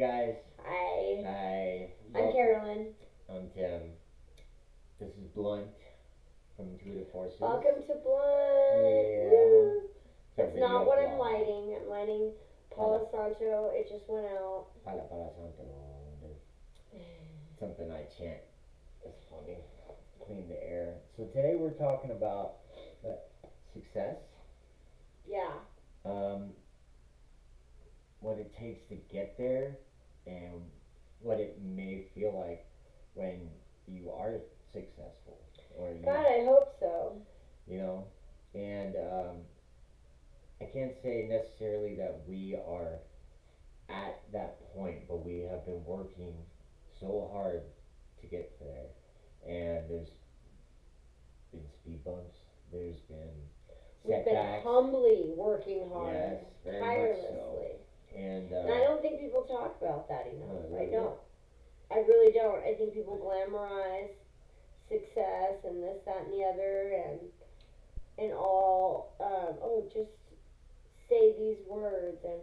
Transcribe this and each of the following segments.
guys. Hi. Hi. I'm Carolyn. I'm Tim. This is Blunt from Intuitive Forces. Welcome to Blunt. Yeah. Woo. It's our That's not video what I'm blog. lighting. I'm lighting Palo Santo. It just went out. Pala Santo. Something I chant. It's funny. Clean the air. So today we're talking about success. Yeah. What it takes to get there, and what it may feel like when you are successful, or God, I hope so. you know, and I can't say necessarily that we are at that point, but we have been working so hard to get there, and there's been speed bumps, there's been We've been setbacks. humbly working hard, Yes, very much so. tirelessly. And I don't think people talk about that enough. No, I they don't. I really don't. I think people glamorize success and this, that, and the other, and all. Just say these words and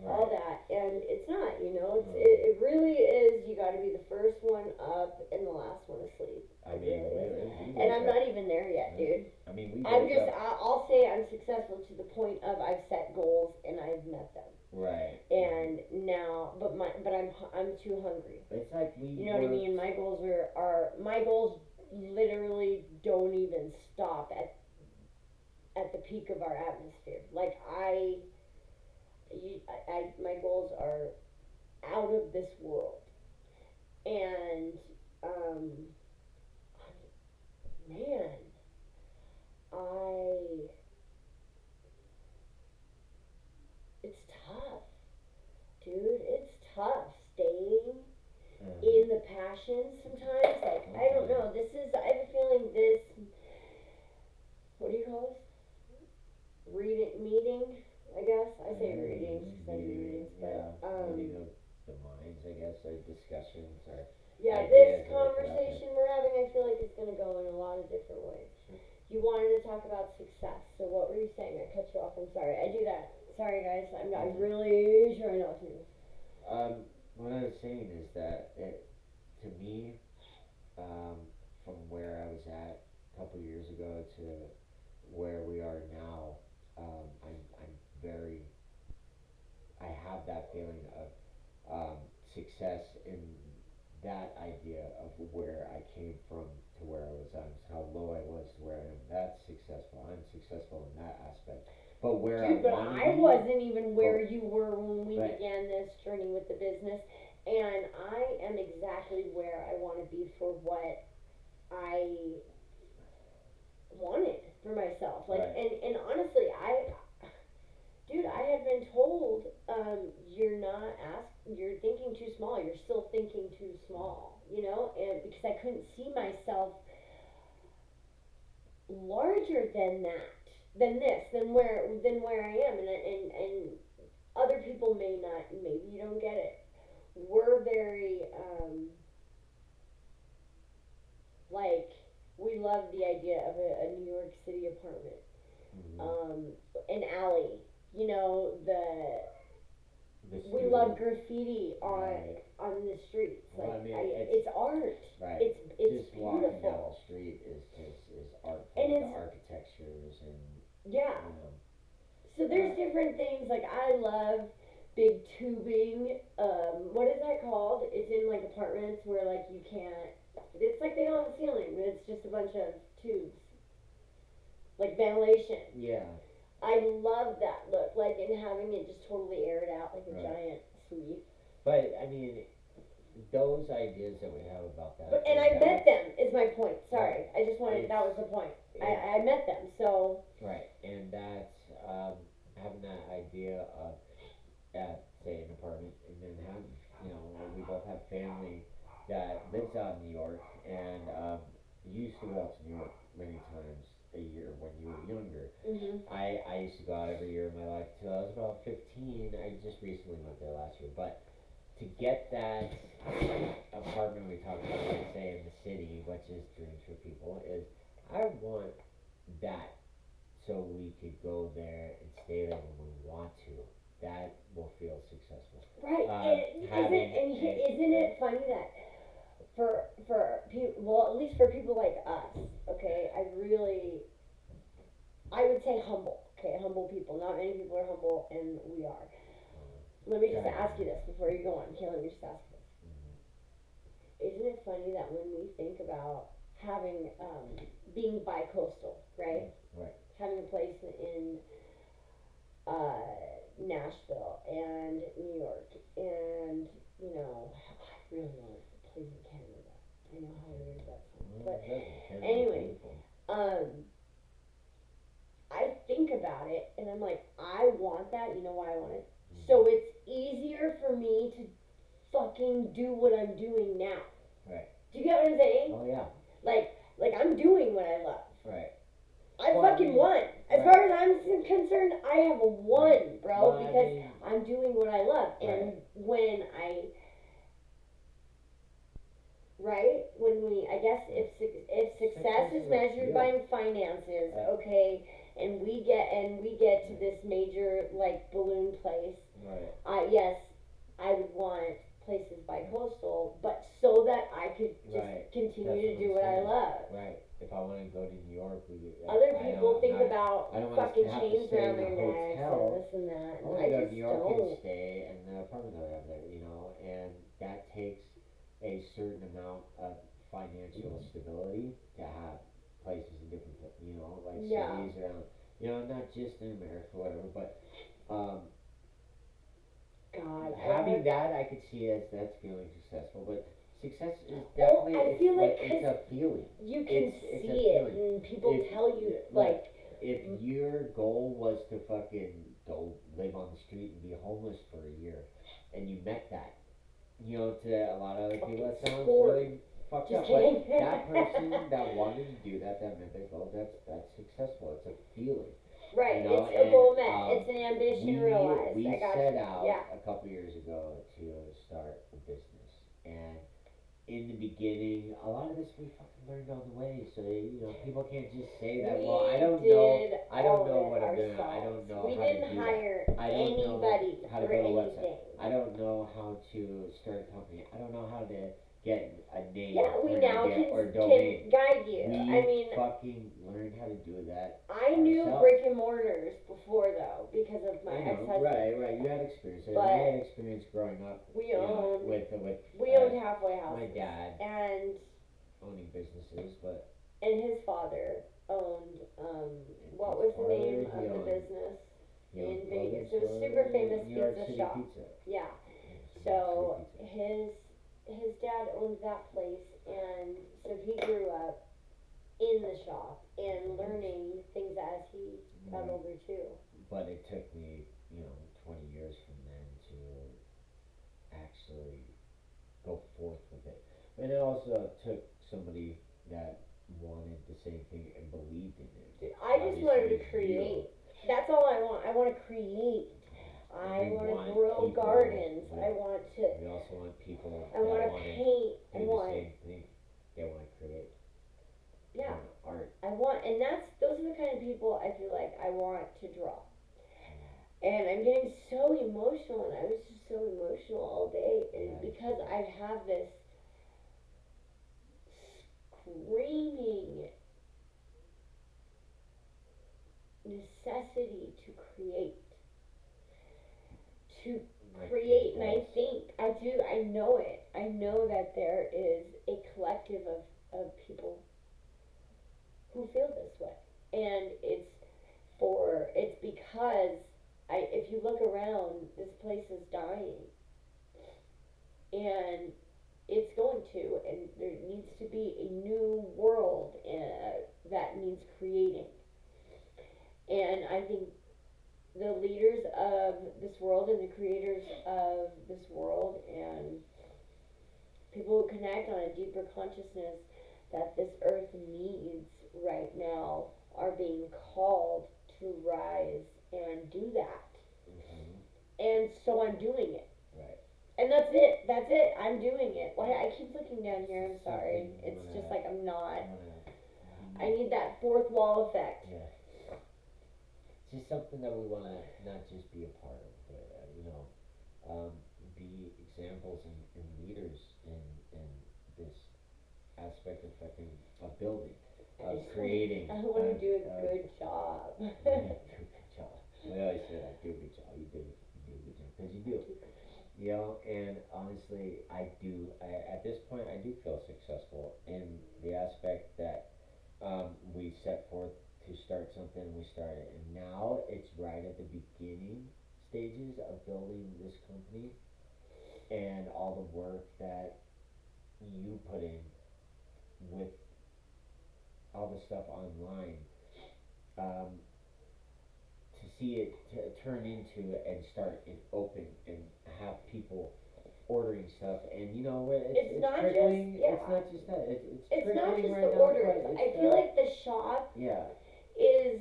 all that, and it's not. It really is. You got to be the first one up and the last one asleep. I mean, And I'm not even there yet, dude. I mean, I'll say I'm successful to the point of I've set goals and I've met them. Right. And now, but I'm too hungry. It's like you know what I mean? My goals my goals literally don't even stop at the peak of our atmosphere. Like my goals are out of this world. And man, it's tough, dude. It's tough staying in the passion sometimes. Like, I don't know. I have a feeling what do you call this? Meeting, I guess. I say readings because I do readings, but, meeting of the minds, I guess, or discussions, or yeah, ideas this conversation we're having, I feel like it's going to go in a lot of different ways. You wanted to talk about success, so what were you saying? I cut you off. I'm sorry. I do that. Sorry, guys. I'm really trying not to. What I was saying is that to me, from where I was at a couple years ago to where we are now, I'm very. I have that feeling of success in that idea of where I came from to where I was at, how low I was to where I am. That's successful. I'm successful in that aspect. But where I wasn't even where you were when we began this journey with the business, and I am exactly where I want to be for what I wanted for myself. Like, and honestly, I had been told, you're thinking too small. You're still thinking too small, and because I couldn't see myself larger than that, than where I am, and other people may not. Maybe you don't get it. We're very like, we love the idea of a New York City apartment, an alley. We love graffiti on the streets. Well, like, I mean, it's art. Right. It's just beautiful. Walking down the street is art. And the architectures and yeah. So there's different things. Like, I love big tubing. What is that called? It's in like apartments where like you can't. It's like they don't have a ceiling, but it's just a bunch of tubes, like ventilation. Yeah. I love that look, like, and having it just totally aired out like a giant suite. But I mean, those ideas that we have about that. And I met them. Is my point. Sorry, I just wanted. That was the point. I met them. So. Right, and that's having that idea of, say, an apartment in Manhattan. We both have family that lives out in New York, and used to go out to New York many times a year when you were younger. I used to go out every year of my life till I was about 15. I just recently went there last year, but to get that apartment we talked about, like, say, in the city, which is dreams for people, is I want that so we could go there and stay there when we want to. That will feel successful. Right, say humble. Okay, humble people. Not many people are humble, and we are. Let me just ask you this before you go on. Okay, let me just ask you this. Isn't it funny that when we think about having, being bi-coastal, right? Right. Having a place in uh, Nashville and New York, and you know, I really want a place in Canada. I know how weird that sounds, but anyway, um, I think about it and I'm like, I want that. You know why I want it? So it's easier for me to fucking do what I'm doing now. Right. Do you get what I'm saying? Oh yeah. Like I'm doing what I love. Right. I Well, fucking won. As far as I'm concerned, I have won, bro, Well, because I'm doing what I love. And when when we, I guess if success is measured by finances, okay, and we get to this major like balloon place, yes, I would want places by coastal, but so that I could just continue to do what I love. Right. If I want to go to New York, other people think about I don't fucking have chains to stay around in their a necks hotel. and this and that. I And want I to go to just New York don't. and stay in the apartment that I have there, and that takes a certain amount of financial stability to have places in different, like cities around, not just in America, whatever, but, God, having that, I could see as that's feeling successful, but success is definitely, I feel like it's a feeling. You can It's see it, and people tell you, like, if your goal was to fucking go live on the street and be homeless for a year, and you met that, to a lot of other people, that sounds really fucked up. But that person that wanted to do that met their goal, that's successful. It's a feeling. Right, it's a goal met. It's an ambition realized. We I got set you. out Yeah. a couple years ago to start a business, and in the beginning, a lot of this we fucking learned on the way. So people can't just say that. Well, I don't know what I'm doing. I don't know we how didn't to do hire that. I don't anybody know how to for build a anything. website. I don't know how to start a company. I don't know how to get a name. Yeah, we now can guide you. We fucking learned how to do that. I knew brick and mortars before though, because of my ex-husband. Right. You had experience. I had experience growing up. We owned. We owned halfway houses. My dad. And owning businesses, but. And his father owned. What was the name of the business in Vegas? It was a super famous pizza shop. Yeah. So his dad owned that place, and so he grew up in the shop and learning things as he got older too. But it took me, 20 years from then to actually go forth with it. And it also took somebody that wanted the same thing and believed in it. I just wanted to create. That's all I want. I want to create. I want to grow gardens. I want to. We also want people. I want to paint. Do the same thing. They want to create. Yeah. Art. I want, and those are the kind of people I feel like I want to draw. And I'm getting so emotional, and I was just so emotional all day, and because I have this screaming necessity to create. And I know it. I know that there is a collective of people who feel this way. And it's because if you look around, this place is dying. And it's going to, and there needs to be a new world that needs creating. And I think the leaders of this world and the creators of this world and people who connect on a deeper consciousness that this earth needs right now are being called to rise and do that. Mm-hmm. And so I'm doing it. Right. And that's it. I'm doing it. Why I keep looking down here, I'm sorry. It's just like I'm not. I need that fourth wall effect. Yeah. It's just something that we want to not just be a part of, but be examples and leaders in this aspect of building. of creating. I want to do a of- good job. Yeah, do a good job. We always say that, do a good job. You do a good job, because you do. You know, and honestly, at this point, I do feel successful in the aspect that we set forth to start something, and we started, and now it's right at the beginning stages of building this company, and all the work that you put in with all the stuff online, um, to see it turn into and start and open and have people ordering stuff, and you know It's it's not just- trickling. yeah. It's not just that. It's It's not trickling just right the now, orders. but I it's feel like the shop yeah. is.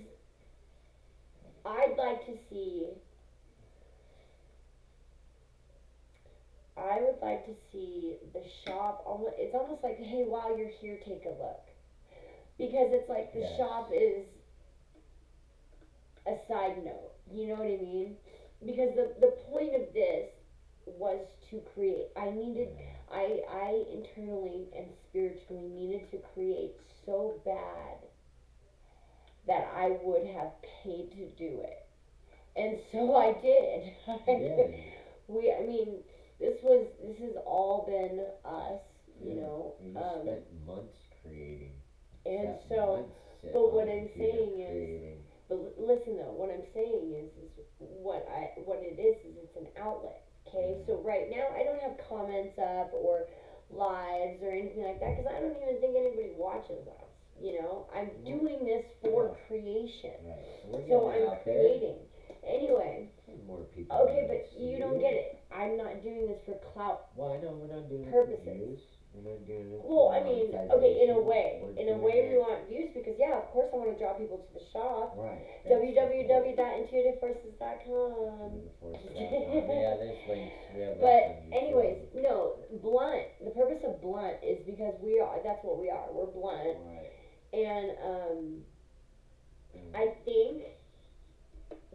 I'd like to see. I would like to see the shop. It's almost like, hey, while you're here, take a look, because it's like the Yes. shop is a side note. You know what I mean? Because the point of this was to create. I internally and spiritually needed to create so bad that I would have paid to do it. And so I did. I mean, this has all been us, you Yeah. know. And you spent months creating. And Spent so, months sitting but on what the I'm computer saying is, creating. but listen though, what I'm saying is what it is it's an outlet. Okay, so right now I don't have comments up or lives or anything like that because I don't even think anybody watches us. You know, I'm doing this for creation. Right. So we're So getting it I'm out there. creating. Anyway, More people. okay, wanna but see you don't get it. I'm not doing this for clout. Well, I know we're not doing Purposes. it for views. We're not doing it. Well, for I mean, monetization. okay, in a We're way we doing it- want views because yeah, of course I want to draw people to the shop. Right. that's the point. www.intuitiveforces.com. Yeah, there's links. We have But links on YouTube. anyways, no, blunt. The purpose of blunt is because we are. That's what we are. We're blunt, Right. and Mm. I think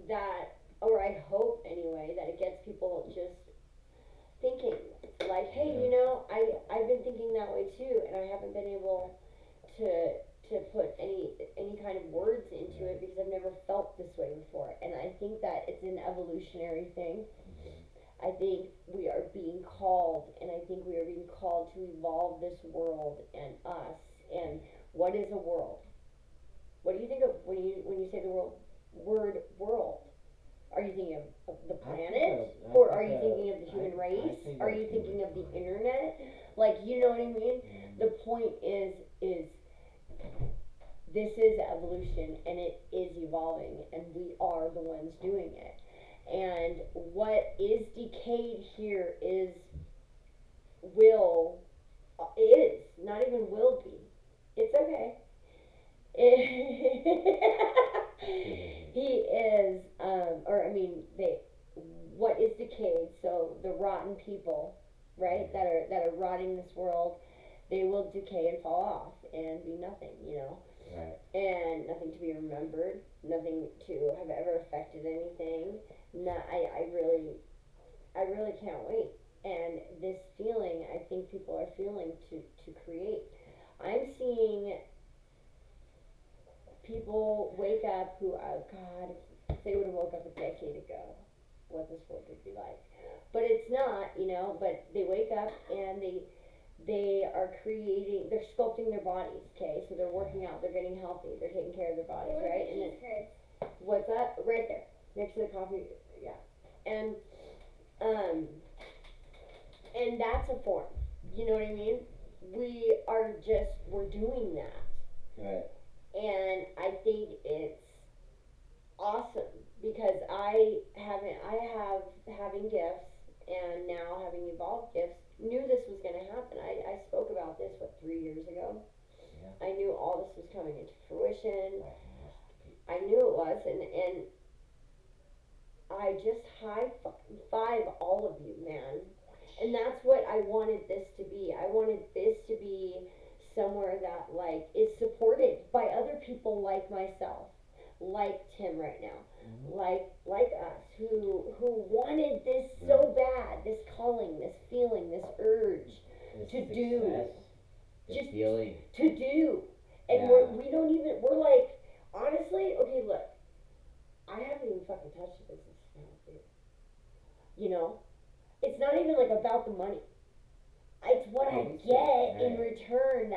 that, or I hope anyway, that it gets people just thinking. Like, hey, Yeah. you know, I've been thinking that way too, and I haven't been able to put any kind of words into it because I've never felt this way before. And I think that it's an evolutionary thing. I think we are being called, and I think we are being called to evolve this world and us. And what is a world? What do you think of when you say the word world? Are you thinking of the planet, or are you thinking of the human race? Are you thinking of the internet? Like, you know what I mean? The point is this is evolution, and it is evolving, and we are the ones doing it. And what is decayed here is not even will be. It's okay. He is, what is decayed, so the rotten people, right, that are rotting this world, they will decay and fall off and be nothing, you know. Right. And nothing to be remembered, nothing to have ever affected anything. I really can't wait. And this feeling, I think people are feeling to create. I'm seeing people wake up who, oh God, if they would have woke up a decade ago, what this world would be like. But it's not, you know, but they wake up and they are creating, they're sculpting their bodies, okay? So they're working out, they're getting healthy, they're taking care of their bodies, right? And then, what's that? Right there, next to the coffee, yeah. And that's a form, you know what I mean? We're doing that. Right. And I think it's awesome because having gifts and now having evolved gifts, knew this was going to happen. I spoke about this 3 years ago. Yeah. I knew all this was coming into fruition. I knew it was, and I just high five all of you, man. And that's what I wanted this to be. I wanted this to be somewhere that like is supported by other people like myself, like Tim right now, like us, who wanted this so bad, this calling, this feeling, this urge This to success, do, this just feeling. to do. And Yeah. we don't even, we're like, honestly, okay, look, I haven't even fucking touched the business account, dude. You know? It's not even like about the money. It's what I Totally get in right. return We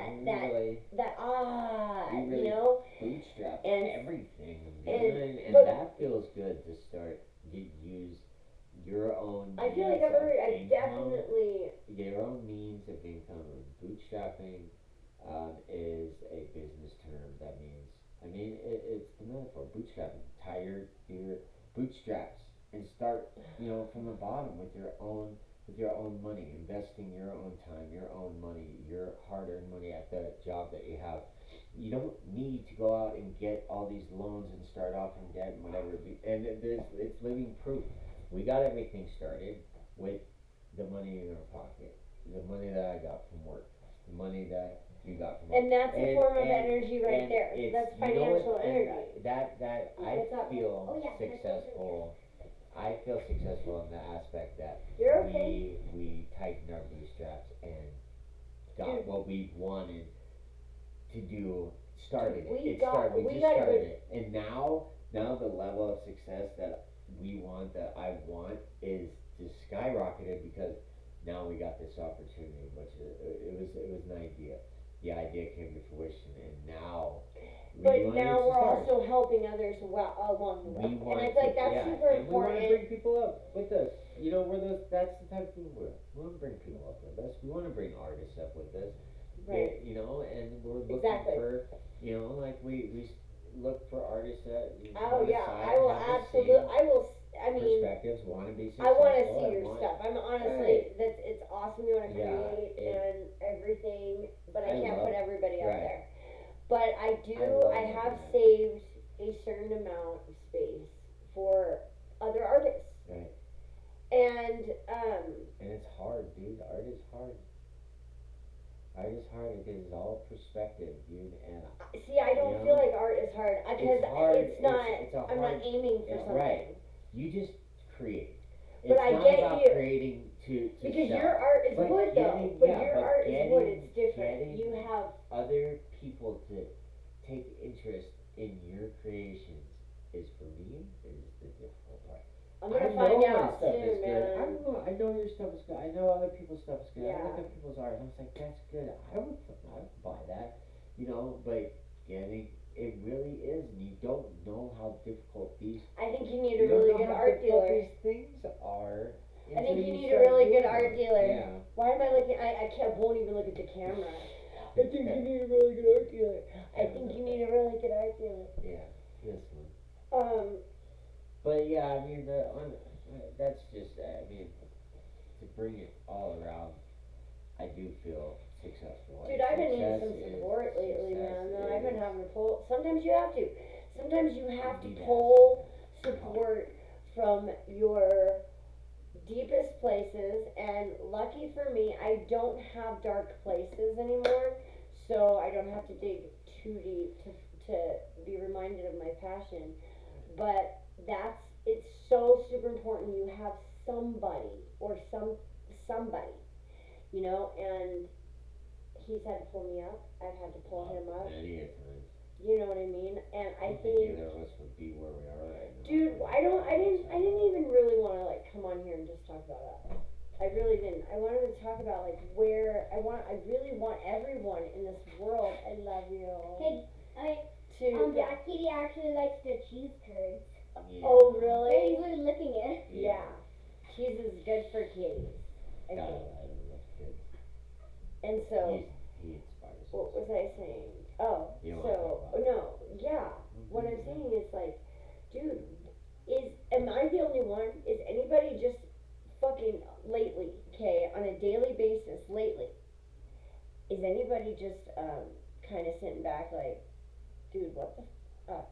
really you know? bootstrap And- everything, and- and but- that feels good to start use your own. I feel like means of I income, definitely, your own means of income. Bootstrapping is a business term. That means, it's the metaphor. Bootstrapping. Tie your bootstraps and start, from the bottom with your own money, investing your own time, your own money, your hard-earned money at the job that you have. You don't need to go out and get all these loans and start off in debt and whatever. And it's living proof. We got everything started with the money in our pocket, the money that I got from work, the money that you got from work. and that's a form of energy right and there. it's- That's you know what, financial and energy. that I What's up? feel Oh, yeah, successful. I feel successful in the aspect that You're okay. we tightened our bootstraps and got Dude. what we wanted to do. Started We it. It got- started. We we just got a started good- it, and now the level of success that we want, that I want, is just skyrocketed because now we got this opportunity, which it was an idea. The idea came to fruition, and now. But want now it to we're start. also helping others along the way. We want And I feel like to- that's yeah, super and we want to important. bring people up with us. We're those. That's the type of people we're. We want to bring people up with us. We want to bring artists up with us. Right. And we're looking Exactly. for, like we look for artists that. Oh on the yeah, side I will have the absolutely. same I will. I mean, perspectives, want to be I successful. want to see and your want- stuff. I'm honestly, Right. that's it's awesome. You want to Yeah, create it- and everything, but I I can't love- put everybody out right. there. But I do. I love I have that. saved a certain amount of space for other artists. Right. And And it's hard, dude. Art is hard. Art is hard because it's all perspective, dude. And see, I don't You feel know? like art is hard because hard. it's not. It's a I'm hard. not aiming for yeah, something. right. You just create. But It's I not get about you. creating to Because sell. your art is But wood though. getting- But yeah, your but art is wood. getting- It's different. getting- You have. Other people to take interest in your creations is, for me, is the difficult part. I'm gonna I find know my out stuff soon, is good. man. I know your stuff is good. I know other people's stuff is good. I Yeah. look at people's art and I was like, that's good. I would buy that, but getting it really is, and you don't know how difficult these. I think you need a you don't really know good how art difficult dealer. these things are. I think until you need a start really good doing art them. dealer. Yeah. Why am I looking? I can't. Won't even look at the camera. I think you need a really good art dealer. I think you need a really good art dealer. Yeah, this one. But yeah, that's just, to bring it all around, I do feel successful. Dude, I've been needing Success some is- support lately, success man. I've been is- having to pull. Sometimes you have to. Sometimes you have to Need to pull support from your deepest places. And lucky for me, I don't have dark places anymore, so I don't have to dig too deep to be reminded of my passion. But it's so super important. You have somebody or somebody, and he's had to pull me up. I've had to pull him up. Many a times. You know what I mean? And I don't think, either of us would be where we are right now. dude, I didn't even really want to come on here and just talk about us. I really didn't. I wanted to talk about I really want everyone in this world. I love you. Hey, To Black Kitty actually likes the cheese curds. Yeah. Oh They're really? usually licking it. Yeah. Cheese is good for kitties. I God, think. I love kids. And so, He inspires us. what was I saying? Oh, You know so what I'm talking no, yeah. What I'm saying is dude, am I the only one? Is anybody just fucking lately, okay, on a daily basis lately? Is anybody just kind of sitting back dude, what the fuck?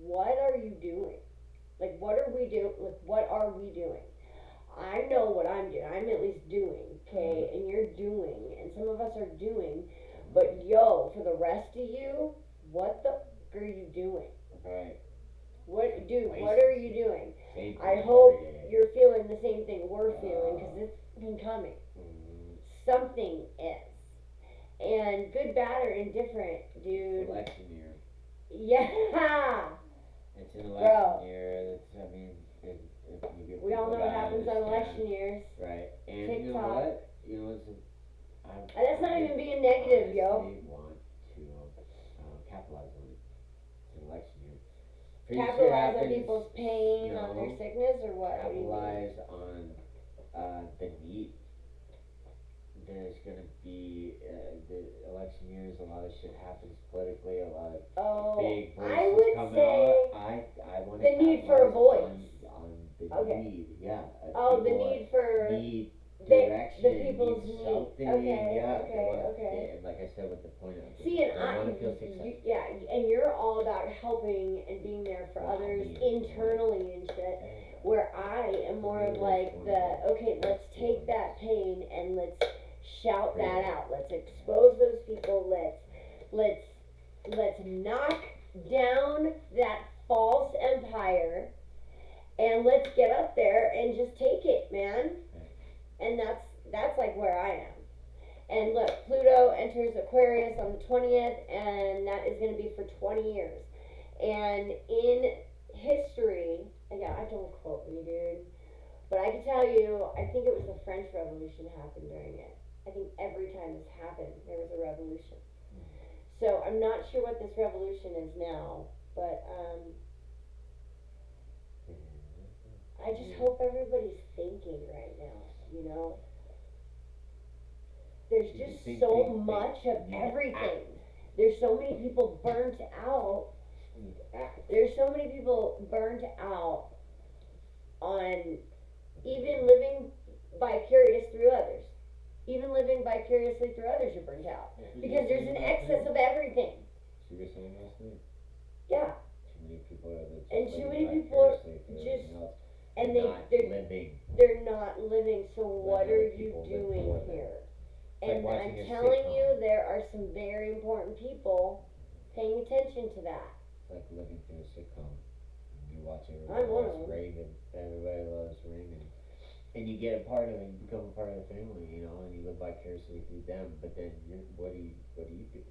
What are you doing? What are we doing? What are we doing? I know what I'm doing. I'm at least doing, okay? And you're doing, and some of us are doing. But yo, for the rest of you, what the fuck are you doing? Right. What, dude? Wasted. What are you doing? Same I thing hope every day. you're feeling the same thing we're feeling because it's been coming. Mhm. Something is, And good, bad, or indifferent, dude. Election year. Yeah. It's an Bro. election year. That's, I mean, if you get We all know people what to happens on understand, election years. right? And you know TikTok. what? You know, And that's not even being negative, yo. They want to capitalize on it. It's an election year. Pretty sure Capitalize on happens, people's pain, on their no, sickness, or what? What do you mean? capitalize on the need. There's gonna be the election years. A lot of shit happens politically. A lot of Oh, big voices I would coming say out. I want the need for a voice. on the Okay. need. Yeah. Oh, the people need for need they- direction. the people's need need. something. Okay, Yeah. okay, they wanna, okay. And like I said, with the point of See, and they I, want to feel successful. yeah, and you're all about helping and being there for Wow, others yeah. internally and shit. Where I am more of like okay, let's take that pain and let's shout that out. Let's expose those people. Let's knock down that false empire, and let's get up there and just take it, man. And that's like where I am. And look, Pluto enters Aquarius on the 20th, and that is going to be for 20 years. And in history, again, I don't quote me, dude, but I can tell you, I think it was the French Revolution happened during it. I think every time this happened, there was a revolution. So I'm not sure what this revolution is now, but I just hope everybody's thinking right now, you know? There's just so much of everything. There's so many people burnt out. There's so many people burnt out on even living vicarious through others. Even living vicariously through others, you're burnt out. Because there's an excess of everything. So you were saying last night? Yeah. Too many people are just And too many living people are vicariously through just- everything else. And They're not they're living. not living, so what other are you people live doing for them. here? It's like And watching I'm a telling sitcom. you, there are some very important people paying attention to that. It's like living through a sitcom. You watch I'm everybody one loves of 'em. Raymond. Everybody loves Raymond. And you get a part of it, you become a part of the family, you know, and you live vicariously through them. But then what do you do?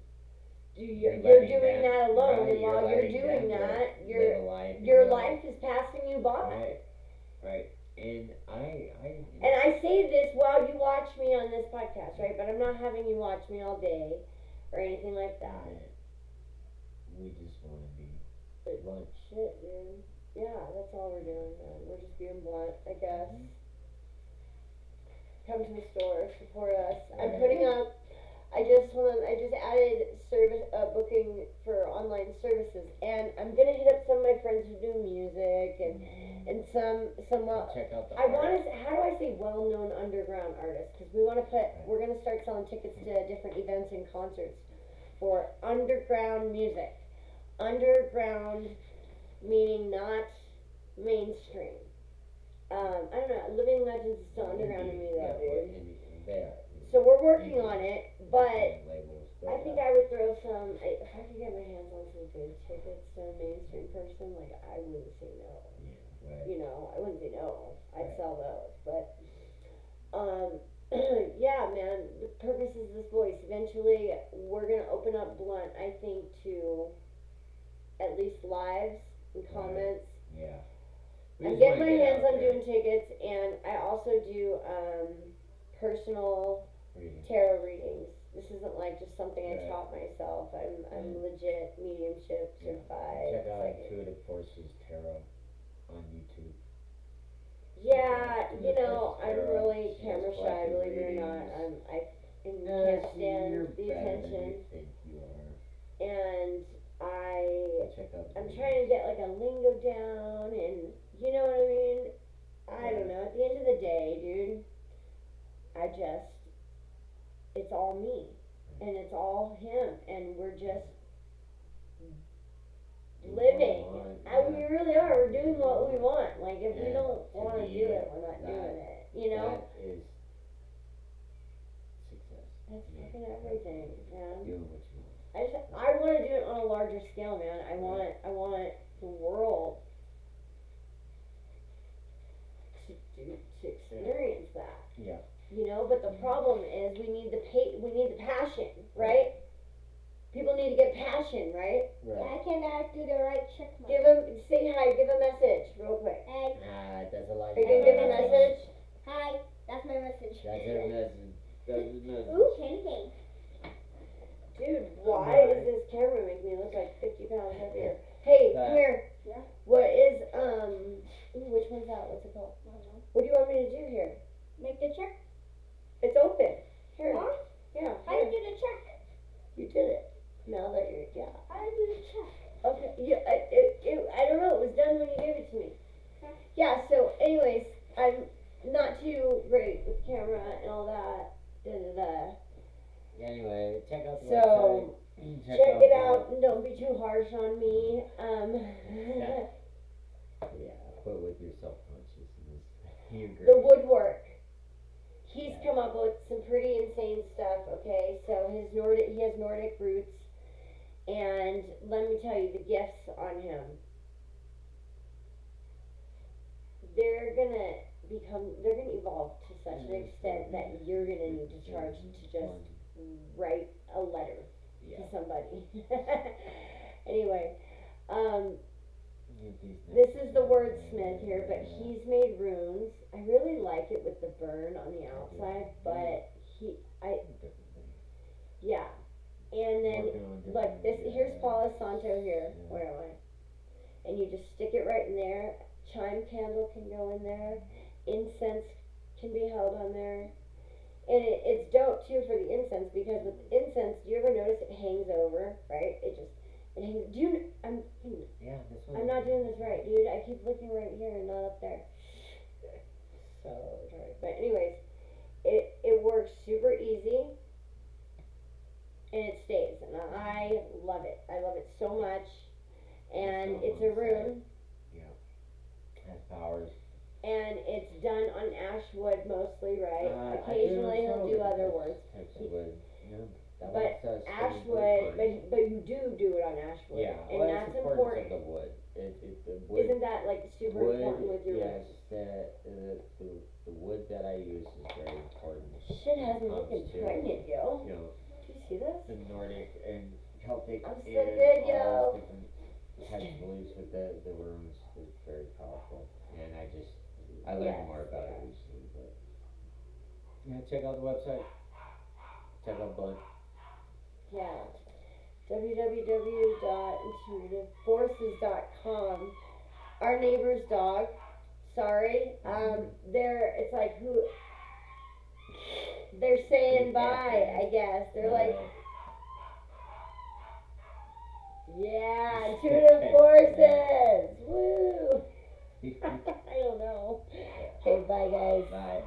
You're letting doing them- that alone, right, and while you're letting doing them that, live a life in your their- life is passing you by. Right. And And I say this while you watch me on this podcast, right? But I'm not having you watch me all day or anything like that. we just want to be But blunt. shit, dude. Yeah, that's all we're doing, man. We're just being blunt, I guess. Come to the store, support us. I'm Right. putting up. I just added service booking for online services, and I'm gonna hit up some of my friends who do music and some Check out the I art. want to. How do I say well-known underground artists? Because we want to put. We're gonna start selling tickets to different events and concerts for underground music. Underground meaning not mainstream. I don't know. Living Legends is still underground to me, though, dude. There. So we're working on it, but Labels, I think I would throw some. If I could get my hands on some good tickets to a mainstream person, like I wouldn't say no. Yeah, right. You know, I wouldn't say no. I'd Right. sell those, but yeah, man. The purpose is this voice. Eventually, we're gonna open up Blunt. I think to at least lives and comments. Yeah. I'm getting my hands on doing tickets, and I also do personal tarot readings. This isn't like just something I Right. taught myself. I'm legit mediumship certified. Check out psychic. Intuitive Forces Tarot on YouTube. Yeah, Intuitive you know, Forces I'm Tarot. really She camera does shy, collective believe it or not. readings. I can't You're stand the better than attention, you think you are. and Check out. I'm trying to get like a lingo down, and you know what I mean. I don't know. At the end of the day, dude, it's all me, and it's all him, and we're just living. And we really are. We're doing what we want. Like if we And don't to want to me, do it, we're not that- doing it. You know. That is success. That's Yeah. fucking everything, man. Doing what you want. I want to do it on a larger scale, man. I want the world to experience that. Yeah. you know. But the problem is we need the passion, right? People need to get passion, right? I cannot do the right check mark. Say hi, give a message real quick. Hey, That's a lot. Are you gonna give a message? hi, that's my message. That's a message. That's a message. Ooh, pancake. Dude, why does this camera make me look like 50 pounds heavier? Hey, come here. Yeah? What is, which one's that? What's it called? I don't know. What do you want me to do here? Make the check. It's open. Here. Huh? Yeah. How do you do the check? You did it. Now that you're, yeah. How do you do the check? Okay. Yeah, I don't know. It was done when you gave it to me. Huh? Yeah, so, anyways, I'm not too great with camera and all that. Anyway, check out the So, website. check it out and don't be too harsh on me. Yeah, quit with your self-consciousness. You're great. The woodwork. He's come up with some pretty insane stuff, okay? So he has Nordic roots, and let me tell you, the gifts on him, they're gonna evolve to such an extent that you're gonna need to charge to just write a letter Yeah. to somebody. Anyway, These this next is the ones, wordsmith here, but he's made runes. I really like it with the burn on the outside, but yeah. And then look, here's Palo Santo here. Yeah. Where am I? And you just stick it right in there. Chime candle can go in there. Incense can be held on there. And it's dope too for the incense, because with incense, do you ever notice it hangs over, right? It hangs. Yeah, this one. I'm not doing this right, dude. I keep looking right here and not up there. So retarded. But anyways, it works super easy, and it stays, and I love it. I love it so much, and it's a rune, Has powers. and it's done on ash wood mostly, right? I Occasionally do he'll some do different other words. types of wood. Yeah. But ash wood, but you do it on ash wood, Yeah, and well, that's it's important. of the wood. The wood. Isn't that like super wood, important with your yes, the wood that I use is very important. Shit has me Comes looking to, pregnant, yo. You know, Do you see this? the Nordic and Celtic I'm so and good, all yo. those different types of beliefs with the runes is very powerful. And I learned Yes, more about it yeah. recently, but yeah, check out the website. Check out Bud. Yeah. www.intuitiveforces.com. Our neighbor's dog. Sorry. It's like they're saying bye, I guess. They're like, yeah, intuitive forces. Woo. I don't know. Okay, bye guys. Bye.